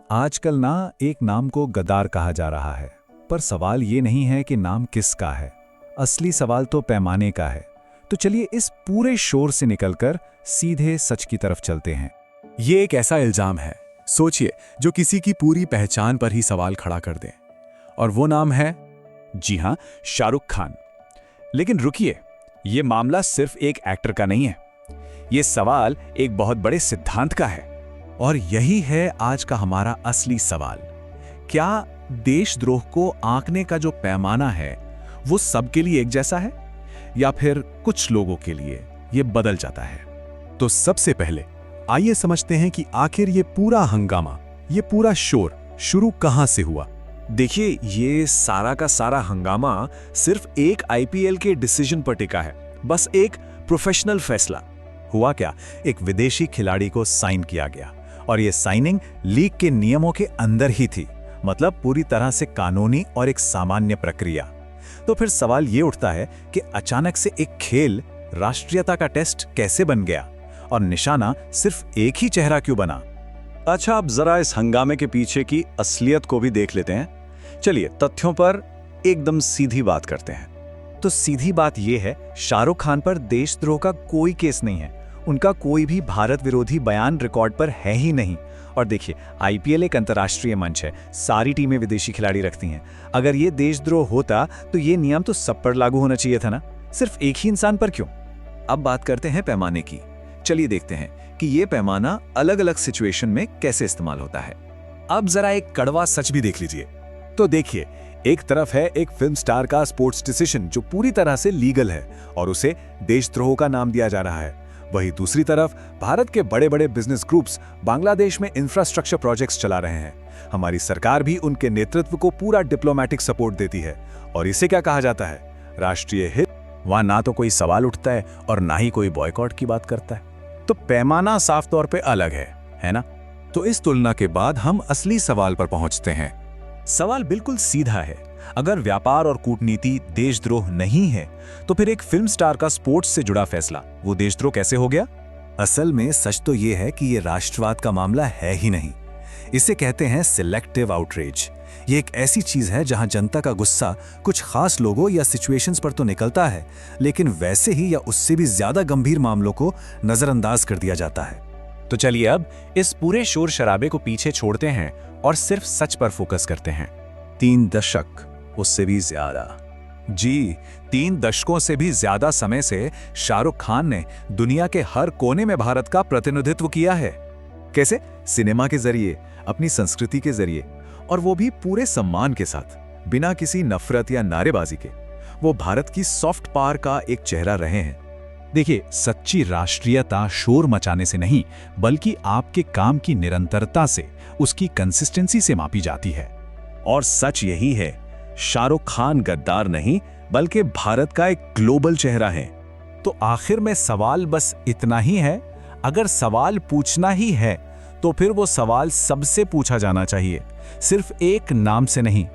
आजकल ना एक नाम को गद्दार कहा जा रहा है, पर सवाल ये नहीं है कि नाम किसका है। असली सवाल तो पैमाने का है। तो चलिए इस पूरे शोर से निकलकर सीधे सच की तरफ चलते हैं। ये एक ऐसा इल्जाम है, सोचिए, जो किसी की पूरी पहचान पर ही सवाल खड़ा कर दे। और वो नाम है, जी हां, शाहरुख खान। लेकिन रुकिए, ये मामला सिर्फ एक एक्टर का नहीं है। ये सवाल एक बहुत बड़े सिद्धांत का है। और यही है आज का हमारा असली सवाल। क्या देशद्रोह को आंकने का जो पैमाना है वो सबके लिए एक जैसा है, या फिर कुछ लोगों के लिए ये बदल जाता है? तो सबसे पहले आइए समझते हैं कि आखिर ये पूरा हंगामा, ये पूरा शोर शुरू कहां से हुआ। देखिए, ये सारा का सारा हंगामा सिर्फ एक आईपीएल के डिसीजन पर टिका है। बस एक प्रोफेशनल फैसला। हुआ क्या, एक विदेशी खिलाड़ी को साइन किया गया और ये साइनिंग लीग के नियमों के अंदर ही थी, मतलब पूरी तरह से कानूनी और एक सामान्य प्रक्रिया। तो फिर सवाल ये उठता है कि अचानक से एक खेल राष्ट्रीयता का टेस्ट कैसे बन गया और निशाना सिर्फ एक ही चेहरा क्यों बना? अच्छा, अब जरा इस हंगामे के पीछे की असलियत को भी देख लेते हैं। चलिए तथ्यों पर एकदम सीधी बात करते हैं। तो सीधी बात यह है, शाहरुख खान पर देशद्रोह का कोई केस नहीं है। उनका कोई भी भारत विरोधी बयान रिकॉर्ड पर है ही नहीं। और देखिए, आईपीएल एक अंतर्राष्ट्रीय मंच है, सारी टीमें विदेशी खिलाड़ी रखती हैं। अगर ये देशद्रोह होता तो ये नियम तो सब पर लागू होना चाहिए था ना, सिर्फ एक ही इंसान पर क्यों? अब बात करते हैं पैमाने की। चलिए देखते हैं कि ये पैमाना अलग अलग सिचुएशन में कैसे इस्तेमाल होता है। अब जरा एक कड़वा सच भी देख लीजिए। तो देखिए, एक तरफ है एक फिल्म स्टार का स्पोर्ट्स डिसीजन जो पूरी तरह से लीगल है और उसे देशद्रोह का नाम दिया जा रहा है। वहीं दूसरी तरफ भारत के बड़े बड़े बिजनेस ग्रुप्स बांग्लादेश में इंफ्रास्ट्रक्चर प्रोजेक्ट्स चला रहे हैं। हमारी सरकार भी उनके नेतृत्व को पूरा डिप्लोमेटिक सपोर्ट देती है। और इसे क्या कहा जाता है? राष्ट्रीय हित। वहां ना तो कोई सवाल उठता है और ना ही कोई बॉयकॉट की बात करता है। तो पैमाना साफ तौर पे अलग है ना? तो इस तुलना के बाद हम असली सवाल पर पहुंचते हैं। सवाल बिल्कुल सीधा है। अगर व्यापार और कूटनीति देशद्रोह नहीं है, तो फिर एक फिल्म स्टार का स्पोर्ट्स से जुड़ा फैसला वो देशद्रोह कैसे हो गया? असल में सच तो ये है कि ये राष्ट्रवाद का मामला है ही नहीं। इसे कहते हैं सिलेक्टिव आउटरीच। ये एक ऐसी चीज है जहां जनता का गुस्सा कुछ खास लोगों या सिचुएशंस पर तो निकलता है, लेकिन वैसे ही या उससे भी ज्यादा गंभीर मामलों को नजरअंदाज कर दिया जाता है। तो चलिए अब इस पूरे शोर शराबे को पीछे छोड़ते हैं और सिर्फ सच पर फोकस करते हैं। 3 दशक, उससे भी ज्यादा। जी, 3 दशकों से भी ज्यादा समय से शाहरुख खान ने दुनिया के हर कोने में भारत का प्रतिनिधित्व किया है। कैसे? सिनेमा के जरिए, अपनी संस्कृति के जरिए, और वो भी पूरे सम्मान के साथ, बिना किसी नफरत या नारेबाजी के। वो भारत की सॉफ्ट पावर का एक चेहरा रहे हैं। देखिए, सच्ची राष्ट्रीयता शोर मचाने से नहीं, बल्कि आपके काम की निरंतरता से, उसकी कंसिस्टेंसी से मापी जाती है। और सच यही है, शाहरुख खान गद्दार नहीं बल्कि भारत का एक ग्लोबल चेहरा है। तो आखिर में सवाल बस इतना ही है। अगर सवाल पूछना ही है तो फिर वो सवाल सबसे पूछा जाना चाहिए, सिर्फ एक नाम से नहीं।